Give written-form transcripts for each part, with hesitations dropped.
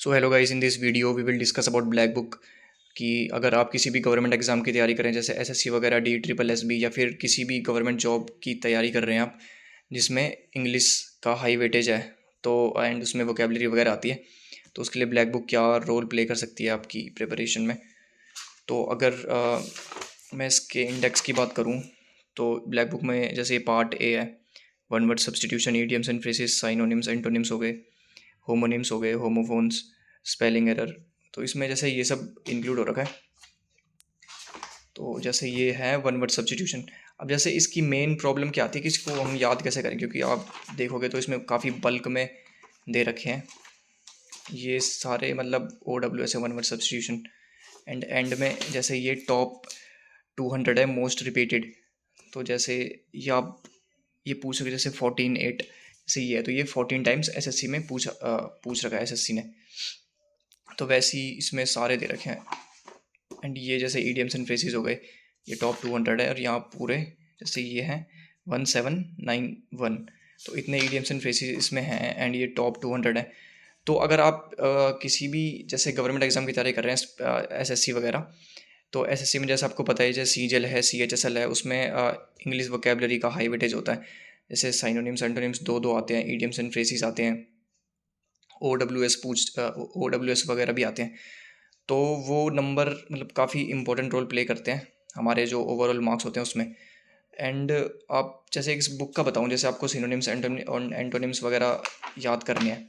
So hello guys, in this video we will discuss about black book कि अगर आप किसी भी गवर्नमेंट एग्ज़ाम की तैयारी करें, जैसे एसएससी वगैरह, DSSB या फिर किसी भी गवर्नमेंट जॉब की तैयारी कर रहे हैं आप, जिसमें इंग्लिश का हाई वेटेज है, तो एंड उसमें वोकेबलरी वगैरह आती है, तो उसके लिए ब्लैक बुक क्या रोल प्ले कर सकती है आपकी प्रिपरेशन में। तो अगर मैं इसके इंडेक्स की बात करूँ तो ब्लैक बुक में जैसे पार्ट ए है, one word substitution, idioms and phrases, synonyms, antonyms हो गए, होमोनिम्स हो गए, होमोफोन्स, स्पेलिंग एरर, तो इसमें जैसे ये सब इंक्लूड हो रखा है। तो जैसे ये है वन वर्ड सब्स्टिट्यूशन। अब जैसे इसकी मेन प्रॉब्लम क्या आती है कि इसको हम याद कैसे करें, क्योंकि आप देखोगे तो इसमें काफ़ी बल्क में दे रखे हैं ये सारे, मतलब OWS है, वन वर्ड सब्स्टिट्यूशन। एंड में जैसे ये टॉप 200 है मोस्ट रिपीटेड, तो जैसे ये आप ये पूछ सके जैसे 14 8 से ये है, तो ये 14 टाइम्स एसएससी में पूछ रखा है एसएससी ने, तो वैसे ही इसमें सारे दे रखे हैं। एंड ये जैसे ईडियम्स एंड फ्रेजेस हो गए, ये टॉप 200 है, और यहाँ पूरे जैसे ये हैं 1791, तो इतने ईडियम्स एंड फ्रेजेस इसमें हैं, एंड ये टॉप 200 है। तो अगर आप किसी भी जैसे गवर्नमेंट एग्जाम की तैयारी कर रहे हैं, एसएससी वगैरह, तो एसएससी में जैसे आपको पता है जैसे सीजीएल है, CHSL है, उसमें इंग्लिश वोकेबलरी का हाई वेटेज होता है। जैसे साइनोनिम्स एंटोनिम्स दो आते हैं, ईडियम्स एंड फ्रेजेस आते हैं, OWS वगैरह भी आते हैं। तो वो नंबर मतलब काफ़ी इंपॉर्टेंट रोल प्ले करते हैं हमारे जो ओवरऑल मार्क्स होते हैं उसमें। एंड आप जैसे इस बुक का बताऊं, जैसे आपको सिनोनिम्स एंटोनिम्स वगैरह याद करने हैं,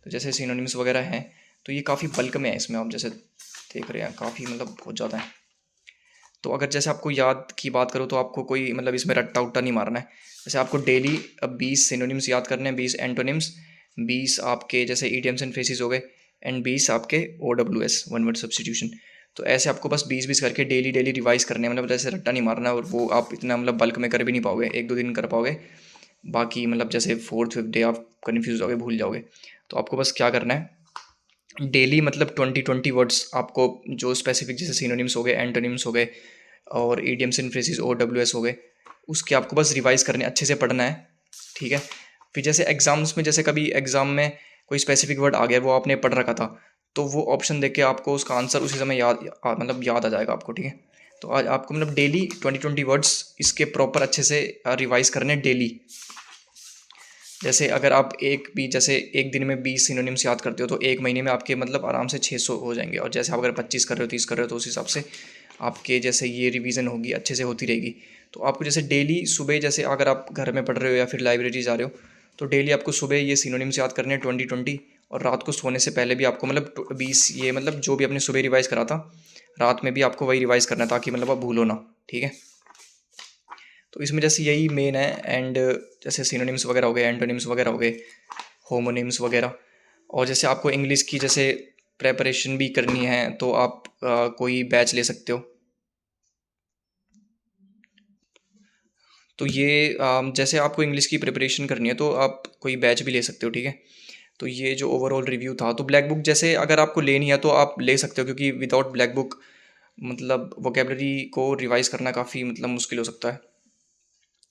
तो जैसे सिनोनिम्स वगैरह हैं, तो ये काफ़ी बल्क में है इसमें, आप जैसे देख रहे हैं काफ़ी मतलब बहुत ज़्यादा है। तो अगर जैसे आपको याद की बात करो तो आपको कोई मतलब इसमें रट्टा उट्टा नहीं मारना है। जैसे आपको डेली 20 सिनोनिम्स याद करने हैं, 20 एंटोनिम्स, 20 आपके जैसे ईडियम्स एंड फ्रेजेस हो गए, एंड 20 आपके OWS वन वर्ड सब्स्टिट्यूशन। तो ऐसे आपको बस 20 करके डेली डेली रिवाइज करने हैं, मतलब जैसे रट्टा नहीं मारना है, और वो आप इतना मतलब बल्क में कर भी नहीं पाओगे, 1 2 दिन कर पाओगे, बाकी मतलब जैसे 4th 5th डे आप कन्फ्यूज हो भूल जाओगे। तो आपको बस क्या करना है, डेली मतलब 20 वर्ड्स आपको जो स्पेसिफिक जैसे सिनोनिम्स हो गए, एंटोनिम्स हो गए, और ईडियम्स एंड फ्रेजेस OWS हो गए, उसके आपको बस रिवाइज करने, अच्छे से पढ़ना है, ठीक है। फिर जैसे एग्जाम्स में, जैसे कभी एग्जाम में कोई स्पेसिफिक वर्ड आ गया, वो आपने पढ़ रखा था, तो वो ऑप्शन देख के आपको उसका आंसर उसी समय मतलब याद आ जाएगा आपको, ठीक है। तो आज आपको मतलब डेली 20 वर्ड्स इसके प्रॉपर अच्छे से रिवाइज करने डेली। जैसे अगर आप जैसे एक दिन में 20 सिनोनिम्स याद करते हो, तो एक महीने में आपके मतलब आराम से 600 हो जाएंगे। और जैसे आप अगर 25 कर रहे हो, 30 कर रहे हो, तो उस हिसाब से आपके जैसे ये रिवीजन होगी, अच्छे से होती रहेगी। तो आपको जैसे डेली सुबह, जैसे अगर आप घर में पढ़ रहे हो या फिर लाइब्रेरी जा रहे हो, तो डेली आपको सुबह ये सिनोनिम्स याद करने हैं 20, और रात को सोने से पहले भी आपको मतलब 20, ये मतलब जो भी आपने सुबह रिवाइज करा था, रात में भी आपको वही रिवाइज करना है, ताकि मतलब आप भूलो ना, ठीक है। तो इसमें जैसे यही मेन है। एंड जैसे सिनोनिम्स वगैरह हो गए, एंटोनिम्स वगैरह हो गए, होमोनिम्स वगैरह। और जैसे आपको इंग्लिश की जैसे प्रेपरेशन भी करनी है, तो आप कोई बैच ले सकते हो। तो ये जैसे आपको इंग्लिश की प्रिपरेशन करनी है, तो आप कोई बैच भी ले सकते हो, ठीक है। तो ये जो ओवरऑल रिव्यू था, तो ब्लैक बुक जैसे अगर आपको लेनी है तो आप ले सकते हो, क्योंकि विदाउट ब्लैक बुक मतलब वोकेबलरी को रिवाइज करना काफ़ी मतलब मुश्किल हो सकता है।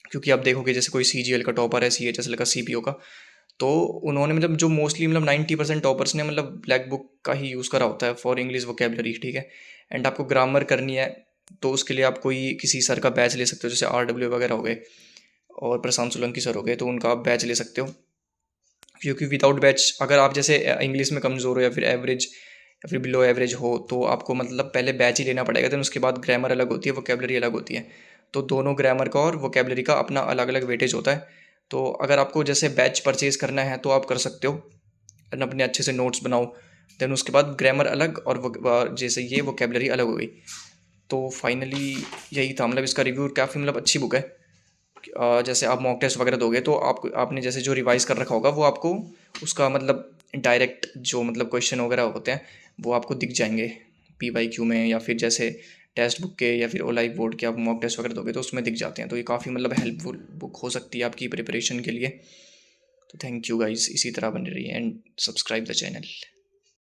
क्योंकि आप देखोगे जैसे कोई CGL का टॉपर है, CHSL का, CPO का, तो उन्होंने मतलब जो मोस्टली मतलब 90% टॉपर्स ने मतलब ब्लैक बुक का ही यूज़ करा होता है फॉर इंग्लिश वोकेबलरी, ठीक है। एंड आपको ग्रामर करनी है, तो उसके लिए आप कोई किसी सर का बैच ले सकते हो, जैसे RW वगैरह हो गए, और प्रशांत सोलंकी सर हो गए, तो उनका आप बैच ले सकते हो। क्योंकि विदाउट बैच अगर आप जैसे इंग्लिश में कमज़ोर हो, या फिर एवरेज या फिर बिलो एवरेज हो, तो आपको मतलब पहले बैच ही लेना पड़ेगा। देन उसके बाद ग्रामर अलग होती है, वोकेबलरी अलग होती है, तो दोनों ग्रामर का और वोकेबलरी का अपना अलग अलग वेटेज होता है। तो अगर आपको जैसे बैच परचेज़ करना है तो आप कर सकते हो, एंड अपने अच्छे से नोट्स बनाओ। देन उसके बाद ग्रामर अलग, और जैसे ये वोकेबलरी अलग हो गई। तो फाइनली यही था, मतलब इसका रिव्यू काफ़ी मतलब अच्छी बुक है। जैसे आप मॉक टेस्ट वगैरह दोगे, तो आपने जैसे जो रिवाइज कर रखा होगा, वो आपको उसका मतलब डायरेक्ट जो मतलब क्वेश्चन वगैरह होते हैं, वो आपको दिख जाएंगे PYQ में, या फिर जैसे टेक्स्ट बुक के, या फिर ओलाइव बोर्ड के आप मॉक टेस्ट वगैरह दोगे तो उसमें दिख जाते हैं। तो ये काफ़ी मतलब हेल्पफुल बुक हो सकती है आपकी प्रिपरेशन के लिए। तो थैंक यू गाइस, इसी तरह बने रहिए एंड सब्सक्राइब द चैनल।